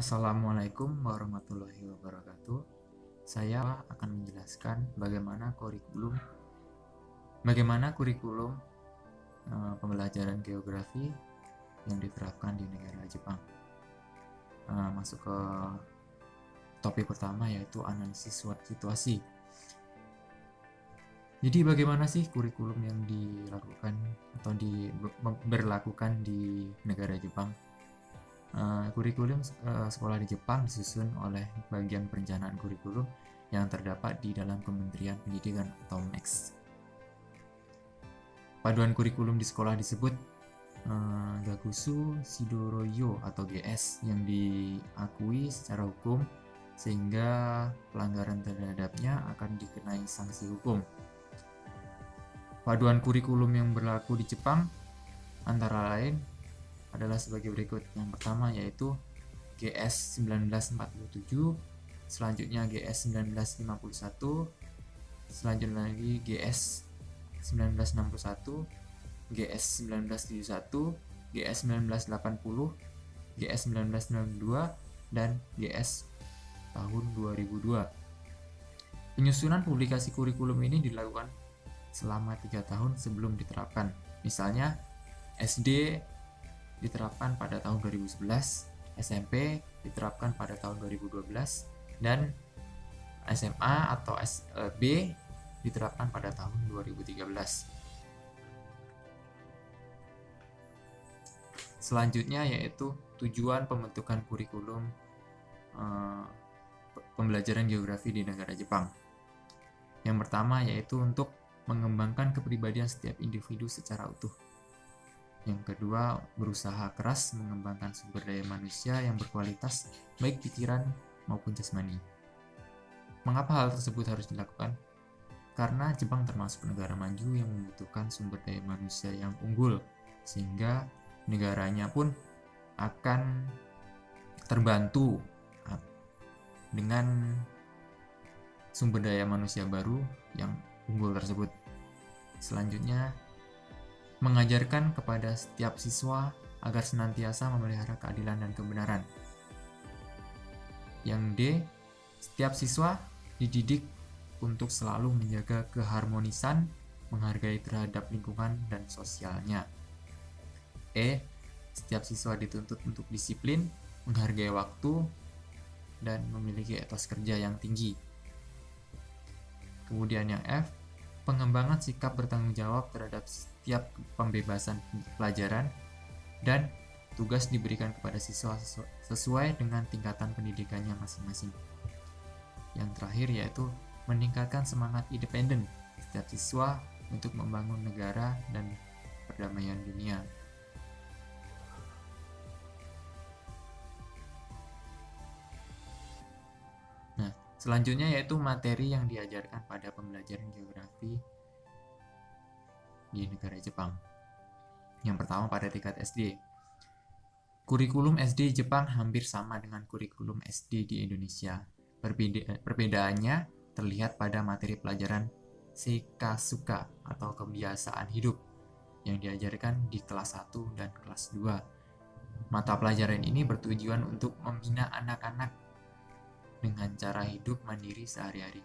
Assalamualaikum warahmatullahi wabarakatuh. Saya akan menjelaskan bagaimana kurikulum pembelajaran geografi yang diterapkan di negara Jepang. Masuk ke topik pertama, yaitu analisis situasi. Jadi bagaimana sih kurikulum yang dilakukan atau diberlakukan di negara Jepang? Kurikulum sekolah di Jepang disusun oleh bagian perencanaan kurikulum yang terdapat di dalam Kementerian Pendidikan atau MEX. Paduan kurikulum di sekolah disebut Gakusu Shidoroyo atau GS, yang diakui secara hukum sehingga pelanggaran terhadapnya akan dikenai sanksi hukum. Paduan kurikulum yang berlaku di Jepang antara lain adalah sebagai berikut. Yang pertama yaitu GS 1947, selanjutnya GS 1951, selanjutnya lagi GS 1961, GS 1971, GS 1980, GS 1992, dan GS tahun 2002. Penyusunan publikasi kurikulum ini dilakukan selama 3 tahun sebelum diterapkan. Misalnya SD diterapkan pada tahun 2011, SMP diterapkan pada tahun 2012, dan SMA atau B diterapkan pada tahun 2013. Selanjutnya yaitu tujuan pembentukan kurikulum pembelajaran geografi di negara Jepang. Yang pertama yaitu untuk mengembangkan kepribadian setiap individu secara utuh. Yang kedua, berusaha keras mengembangkan sumber daya manusia yang berkualitas, baik pikiran maupun jasmani. Mengapa hal tersebut harus dilakukan? Karena Jepang termasuk negara maju yang membutuhkan sumber daya manusia yang unggul, sehingga negaranya pun akan terbantu dengan sumber daya manusia baru yang unggul tersebut. Selanjutnya, mengajarkan kepada setiap siswa agar senantiasa memelihara keadilan dan kebenaran. Yang D, setiap siswa dididik untuk selalu menjaga keharmonisan, menghargai terhadap lingkungan dan sosialnya. E, setiap siswa dituntut untuk disiplin, menghargai waktu, dan memiliki etos kerja yang tinggi. Kemudian yang F, pengembangan sikap bertanggung jawab terhadap setiap pembebasan pelajaran, dan tugas diberikan kepada siswa sesuai dengan tingkatan pendidikannya masing-masing. Yang terakhir yaitu meningkatkan semangat independen setiap siswa untuk membangun negara dan perdamaian dunia. Nah, selanjutnya yaitu materi yang diajarkan pada pembelajaran geografi di negara Jepang. Yang pertama pada tingkat SD. Kurikulum SD Jepang hampir sama dengan kurikulum SD di Indonesia. Perbedaannya terlihat pada materi pelajaran Seikasuka atau kebiasaan hidup yang diajarkan di kelas 1 dan kelas 2. Mata pelajaran ini bertujuan untuk membina anak-anak dengan cara hidup mandiri sehari-hari.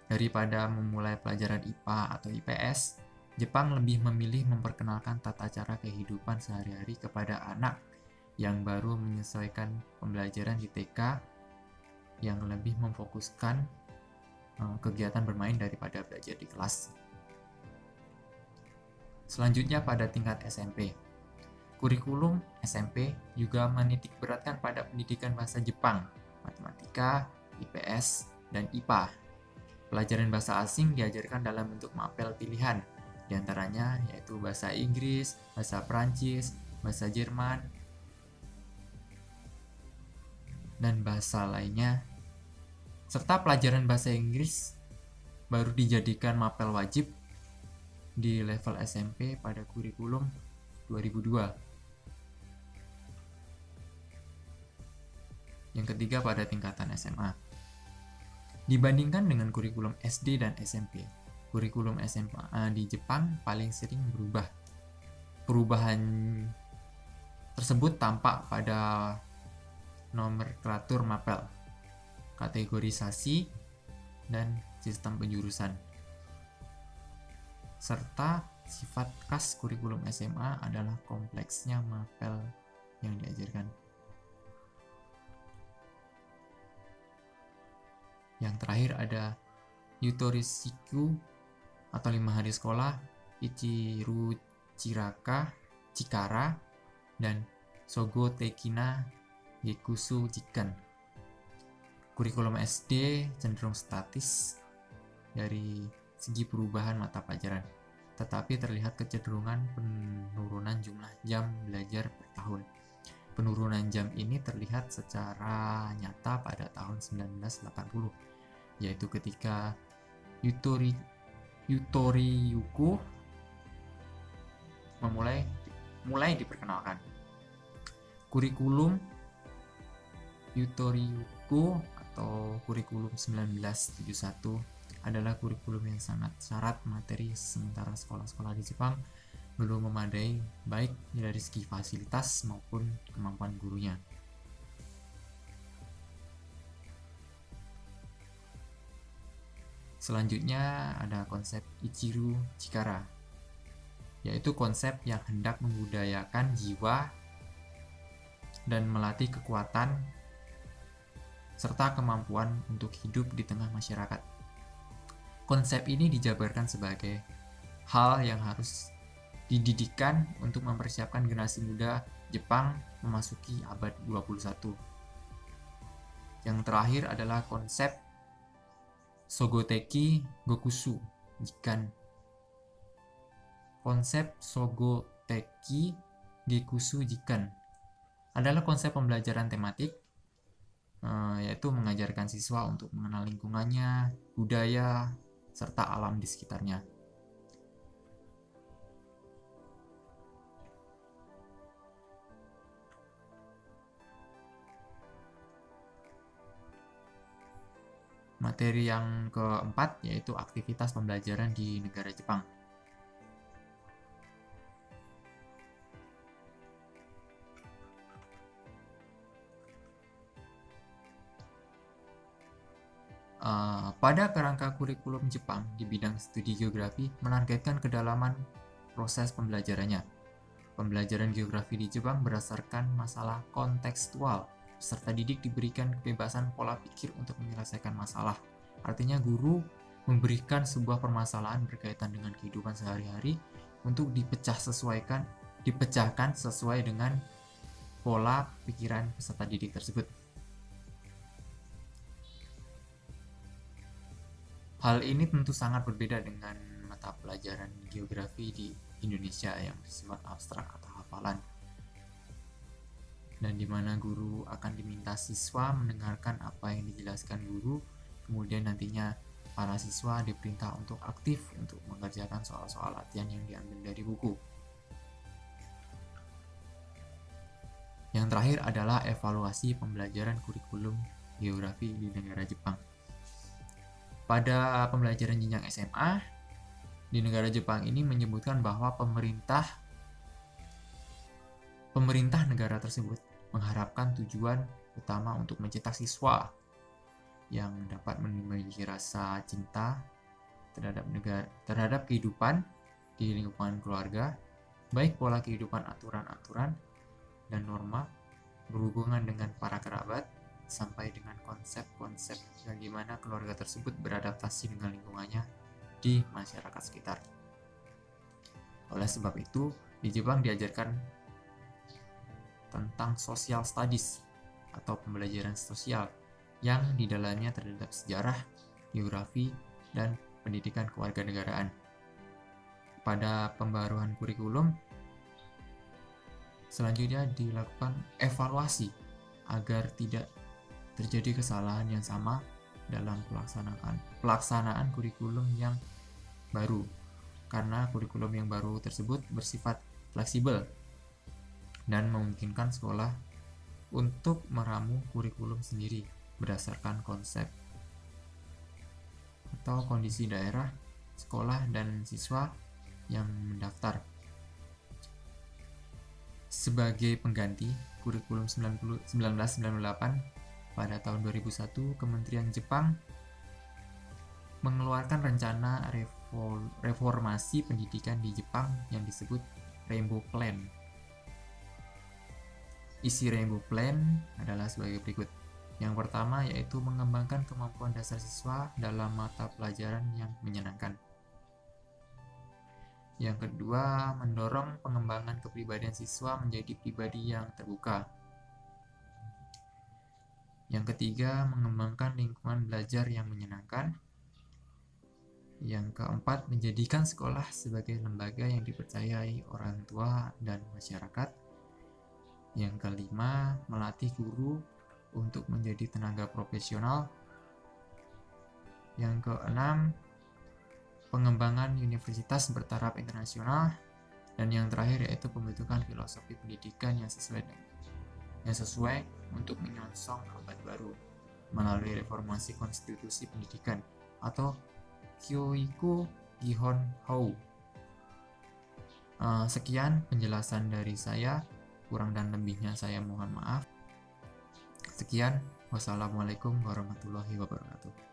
Daripada memulai pelajaran IPA atau IPS, Jepang lebih memilih memperkenalkan tata cara kehidupan sehari-hari kepada anak yang baru menyesuaikan pembelajaran di TK, yang lebih memfokuskan kegiatan bermain daripada belajar di kelas. Selanjutnya pada tingkat SMP. Kurikulum SMP juga menitik beratkan pada pendidikan bahasa Jepang, matematika, IPS, dan IPA. Pelajaran bahasa asing diajarkan dalam bentuk mapel pilihan, diantaranya yaitu bahasa Inggris, bahasa Prancis, bahasa Jerman, dan bahasa lainnya. Serta pelajaran bahasa Inggris baru dijadikan mapel wajib di level SMP pada kurikulum 2002. Yang ketiga pada tingkatan SMA. Dibandingkan dengan kurikulum SD dan SMP, kurikulum SMA di Jepang paling sering berubah. Perubahan tersebut tampak pada nomenklatur mapel, kategorisasi, dan sistem penjurusan. Serta sifat khas kurikulum SMA adalah kompleksnya mapel yang diajarkan. Yang terakhir ada Yutorishiku atau 5 hari sekolah, Ichiru Chikara, dan Sogo Tekina Gekusu Jikan. Kurikulum SD cenderung statis dari segi perubahan mata pelajaran, tetapi terlihat kecenderungan penurunan jumlah jam belajar per tahun. Penurunan jam ini terlihat secara nyata pada tahun 1980, yaitu ketika Yutoriyuku mulai diperkenalkan. Kurikulum Yutoriyuku atau kurikulum 1971 adalah kurikulum yang sangat syarat materi, sementara sekolah-sekolah di Jepang belum memadai baik dari segi fasilitas maupun kemampuan gurunya. Selanjutnya ada konsep Ichiru Chikara, yaitu konsep yang hendak membudayakan jiwa dan melatih kekuatan serta kemampuan untuk hidup di tengah masyarakat. Konsep ini dijabarkan sebagai hal yang harus dididikan untuk mempersiapkan generasi muda Jepang memasuki abad 21. Yang terakhir adalah konsep Sogoteki Gokusu Jikan. Konsep Sogoteki Gekusu Jikan adalah konsep pembelajaran tematik, yaitu mengajarkan siswa untuk mengenal lingkungannya, budaya, serta alam di sekitarnya. Materi yang keempat yaitu aktivitas pembelajaran di negara Jepang. Pada kerangka kurikulum Jepang di bidang studi geografi menargetkan kedalaman proses pembelajarannya. Pembelajaran geografi di Jepang berdasarkan masalah kontekstual. Peserta didik diberikan kebebasan pola pikir untuk menyelesaikan masalah. Artinya guru memberikan sebuah permasalahan berkaitan dengan kehidupan sehari-hari untuk dipecahkan sesuai dengan pola pikiran peserta didik tersebut. Hal ini tentu sangat berbeda dengan mata pelajaran geografi di Indonesia yang bersifat abstrak atau hafalan, dan di mana guru akan diminta siswa mendengarkan apa yang dijelaskan guru, kemudian nantinya para siswa diperintah untuk aktif untuk mengerjakan soal-soal latihan yang diambil dari buku. Yang terakhir adalah evaluasi pembelajaran kurikulum geografi di negara Jepang. Pada pembelajaran jenjang SMA di negara Jepang ini menyebutkan bahwa pemerintah negara tersebut mengharapkan tujuan utama untuk mencetak siswa yang dapat memiliki rasa cinta terhadap kehidupan di lingkungan keluarga, baik pola kehidupan, aturan-aturan dan norma, berhubungan dengan para kerabat, sampai dengan konsep-konsep bagaimana keluarga tersebut beradaptasi dengan lingkungannya di masyarakat sekitar. Oleh sebab itu, di Jepang diajarkan tentang social studies atau pembelajaran sosial yang di dalamnya terdapat sejarah, geografi, dan pendidikan kewarganegaraan. Pada pembaruan kurikulum, selanjutnya dilakukan evaluasi agar tidak terjadi kesalahan yang sama dalam pelaksanaan kurikulum yang baru, karena kurikulum yang baru tersebut bersifat fleksibel dan memungkinkan sekolah untuk meramu kurikulum sendiri berdasarkan konsep atau kondisi daerah, sekolah, dan siswa yang mendaftar. Sebagai pengganti, kurikulum 1998 pada tahun 2001, Kementerian Jepang mengeluarkan rencana reformasi pendidikan di Jepang yang disebut Rainbow Plan. Isi Rainbow Plan adalah sebagai berikut. Yang pertama yaitu mengembangkan kemampuan dasar siswa dalam mata pelajaran yang menyenangkan. Yang kedua, mendorong pengembangan kepribadian siswa menjadi pribadi yang terbuka. Yang ketiga, mengembangkan lingkungan belajar yang menyenangkan. Yang keempat, menjadikan sekolah sebagai lembaga yang dipercayai orang tua dan masyarakat. Yang kelima, melatih guru untuk menjadi tenaga profesional. Yang keenam, pengembangan universitas bertaraf internasional. Dan yang terakhir yaitu pembentukan filosofi pendidikan yang sesuai untuk menyongsong abad baru melalui reformasi konstitusi pendidikan atau Kyoiku Gihon Hou. Sekian penjelasan dari saya, kurang dan lebihnya saya mohon maaf. Sekian, wassalamualaikum warahmatullahi wabarakatuh.